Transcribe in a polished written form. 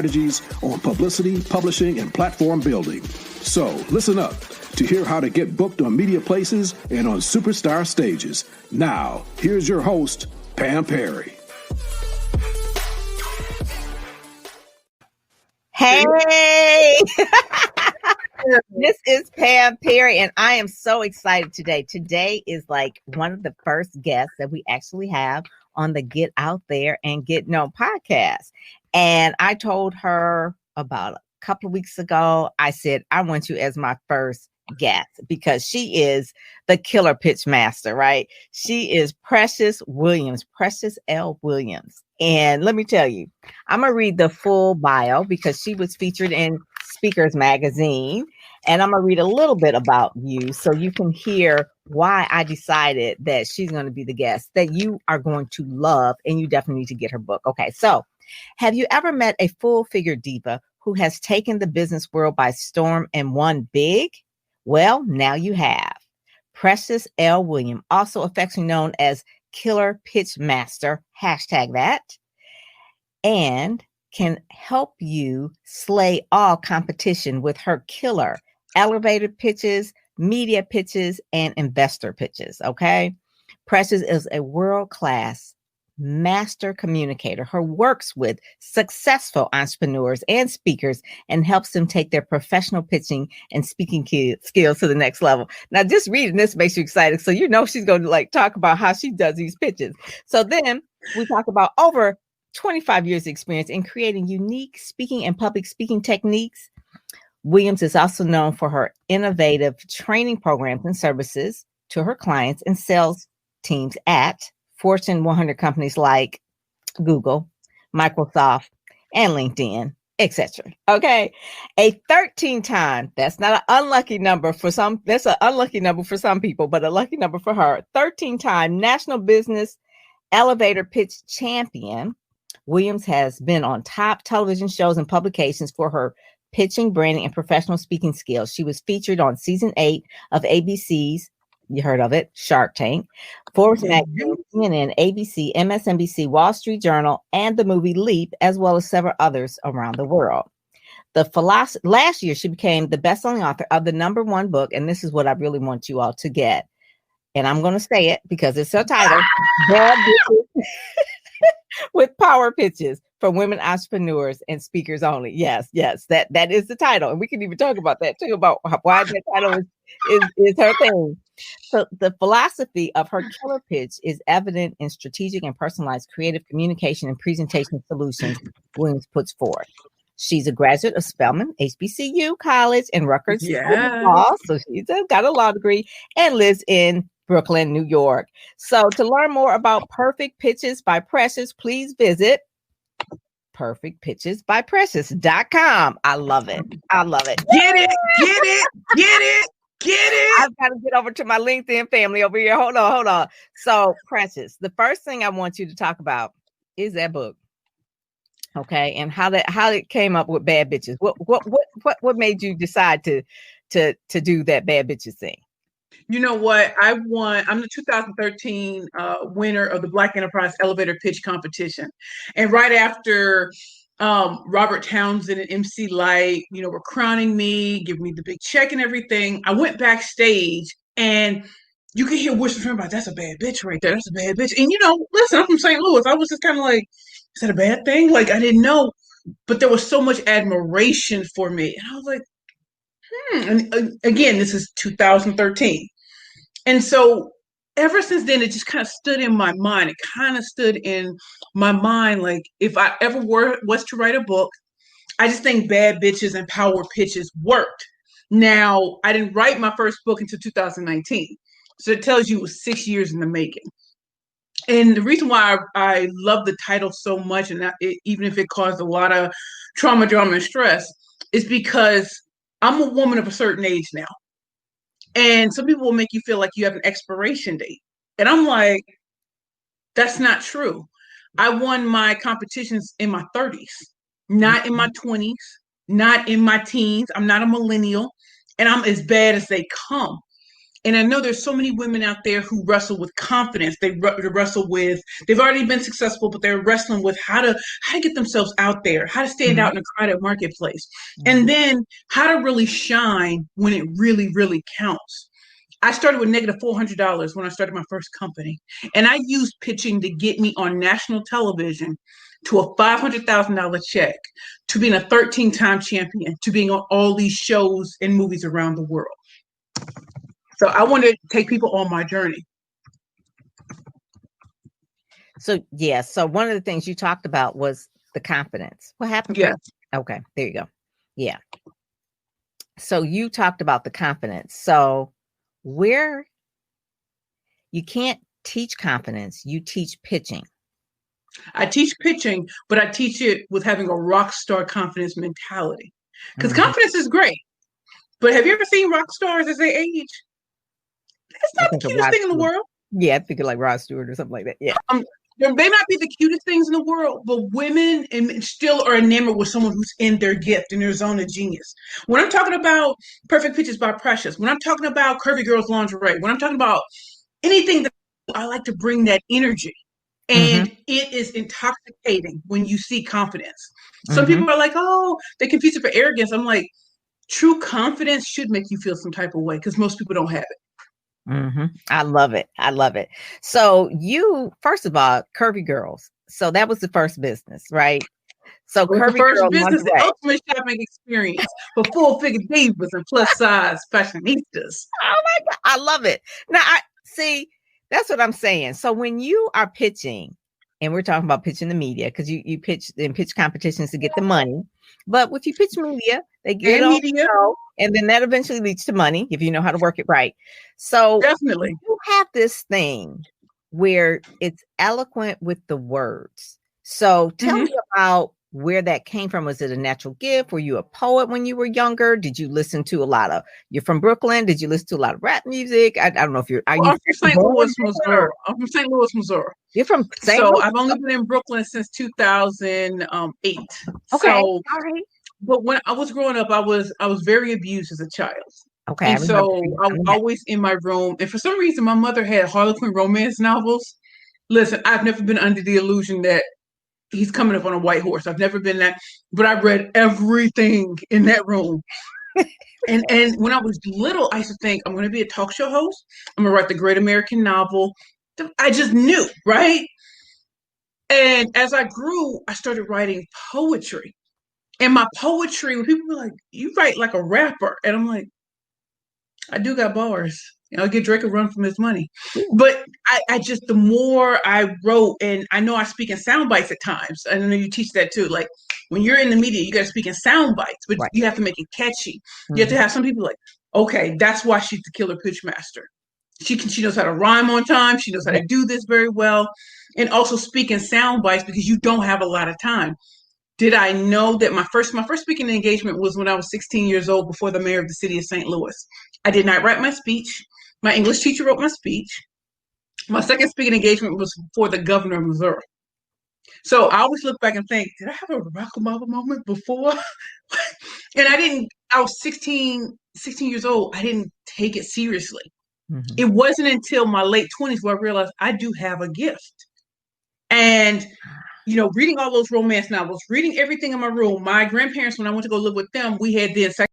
strategies on publicity, publishing, and platform building. So listen up to hear how to get booked on media places and on superstar stages. Now, here's your host, Pam Perry. Hey, this is Pam Perry, and I am so excited today. Today is like one of the first guests that we actually have on the Get Out There and Get Known podcast. And I told her about a couple of weeks ago, I said, I want you as my first guest because she is the killer pitch master, right? She is Precious Williams, Precious L. Williams. And let me tell you, I'm going to read the full bio because she was featured in Speakers Magazine. And I'm going to read a little bit about you so you can hear why I decided that she's going to be the guest that you are going to love, and you definitely need to get her book. Okay, so have you ever met a full-figure diva who has taken the business world by storm and won big? Well, now you have. Precious L. Williams, also affectionately known as Killer Pitch Master, hashtag that, and can help you slay all competition with her killer elevator pitches, media pitches, and investor pitches, okay? Precious is a world-class master communicator who works with successful entrepreneurs and speakers and helps them take their professional pitching and speaking skills to the next level. Now, just reading this makes you excited. So you know she's going to like talk about how she does these pitches. So then we talk about over 25 years of experience in creating unique speaking and public speaking techniques. Williams is also known for her innovative training programs and services to her clients and sales teams at Fortune 100 companies like Google, Microsoft, and LinkedIn, etc. Okay. A 13-time, that's not an unlucky number for some, that's an unlucky number for some people, but a lucky number for her. 13-time National Business Elevator Pitch Champion. Williams has been on top television shows and publications for her pitching, branding, and professional speaking skills. She was featured on season 8 of ABC's, you heard of it, Shark Tank, Forbes Magazine, CNN, ABC, MSNBC, Wall Street Journal, and the movie Leap, as well as several others around the world. Last year, she became the best-selling author of the #1 book, and this is what I really want you all to get. And I'm going to say it because it's her title, Bad Bitches with Power Pitches for Women Entrepreneurs and Speakers Only. Yes, that is the title. And we can even talk about that too, about why that title is her thing. So the philosophy of her killer pitch is evident in strategic and personalized creative communication and presentation solutions Williams puts forth. She's a graduate of Spelman, HBCU College, and Rutgers School of Law. So she's got a law degree and lives in Brooklyn, New York. So to learn more about Perfect Pitches by Precious, please visit perfectpitchesbyprecious.com. I love it. I love it. Get it. I've got to get over to my LinkedIn family over here. Hold on. So, Precious, the first thing I want you to talk about is that book. Okay, and how it came up with Bad Bitches. What made you decide to do that Bad Bitches thing? You know what? I'm the 2013 winner of the Black Enterprise Elevator Pitch Competition. And right after Robert Townsend and MC Light, were crowning me, giving me the big check and everything, I went backstage and you could hear whispers about, that's a bad bitch right there. That's a bad bitch. And, listen, I'm from St. Louis. I was just kind of like, is that a bad thing? Like, I didn't know. But there was so much admiration for me. And I was like, And again, this is 2013. And so ever since then, it just kind of stood in my mind. It kind of stood in my mind. Like if I ever was to write a book, I just think Bad Bitches and Power Pitches worked. Now, I didn't write my first book until 2019. So it tells you it was 6 years in the making. And the reason why I love the title so much, and even if it caused a lot of trauma, drama, and stress, is because I'm a woman of a certain age now. And some people will make you feel like you have an expiration date. And I'm like, that's not true. I won my competitions in my 30s, not in my 20s, not in my teens. I'm not a millennial, and I'm as bad as they come. And I know there's so many women out there who wrestle with confidence. They wrestle with, they've already been successful, but they're wrestling with how to get themselves out there, how to stand out in a crowded marketplace, and then how to really shine when it really, really counts. I started with negative $400 when I started my first company. And I used pitching to get me on national television, to a $500,000 check, to being a 13-time champion, to being on all these shows and movies around the world. So I want to take people on my journey. So, yeah. So one of the things you talked about was the confidence. What happened? Yes. Okay. There you go. Yeah. So you talked about the confidence. So where you can't teach confidence, you teach pitching. I teach pitching, but I teach it with having a rock star confidence mentality. Because confidence is great. But have you ever seen rock stars as they age? It's not the cutest thing in the world. Yeah, I think of like Rod Stewart or something like that. Yeah. They may not be the cutest things in the world, but women and still are enamored with someone who's in their gift, in their zone of genius. When I'm talking about Perfect Pitches by Precious, when I'm talking about Curvy Girls Lingerie, when I'm talking about anything that I like to bring that energy. And it is intoxicating when you see confidence. Some people are like, oh, they confuse it for arrogance. I'm like, true confidence should make you feel some type of way because most people don't have it. I love it. I love it. So you, first of all, Curvy Girls. So that was the first business, right? So Curvy the first business, the ultimate shopping experience for full-figure divas and plus-size fashionistas. Oh my God, I love it. Now, I see. That's what I'm saying. So when you are pitching, and we're talking about pitching the media, because you pitch in pitch competitions to get the money. But if you pitch media, they get on the show, and then that eventually leads to money if you know how to work it right. So definitely, you have this thing where it's eloquent with the words. So tell me about where that came from. Was it a natural gift? Were you a poet when you were younger? Did you listen to a lot of, you're from Brooklyn? Did you listen to a lot of rap music? I don't know if I'm from St. Louis, Missouri. I'm from St. Louis, Missouri. You're from St. Louis? So I've only been in Brooklyn since 2008. Okay. So, all right. But when I was growing up, I was very abused as a child. Okay. And so I was always in my room. And for some reason, my mother had Harlequin romance novels. Listen, I've never been under the illusion that he's coming up on a white horse. I've never been that, but I read everything in that room. And when I was little, I used to think, I'm going to be a talk show host. I'm going to write the great American novel. I just knew, right? And as I grew, I started writing poetry. And my poetry, when people were like, you write like a rapper. And I'm like, I do got bars. I'll get Drake a run from his money. But I just, the more I wrote, and I know I speak in sound bites at times. I know you teach that too. Like when you're in the media, you got to speak in sound bites, but you have to make it catchy. You have to have some people like, okay, that's why she's the killer pitch master. She knows how to rhyme on time. She knows how to do this very well. And also speak in sound bites because you don't have a lot of time. Did I know that my first speaking engagement was when I was 16 years old before the mayor of the city of St. Louis. I did not write my speech. My English teacher wrote my speech. My second speaking engagement was for the governor of Missouri. So I always look back and think, did I have a Barack Obama moment before? And I was 16 years old. I didn't take it seriously. It wasn't until my late 20s where I realized I do have a gift. And reading all those romance novels, reading everything in my room. My grandparents, when I went to go live with them, we had the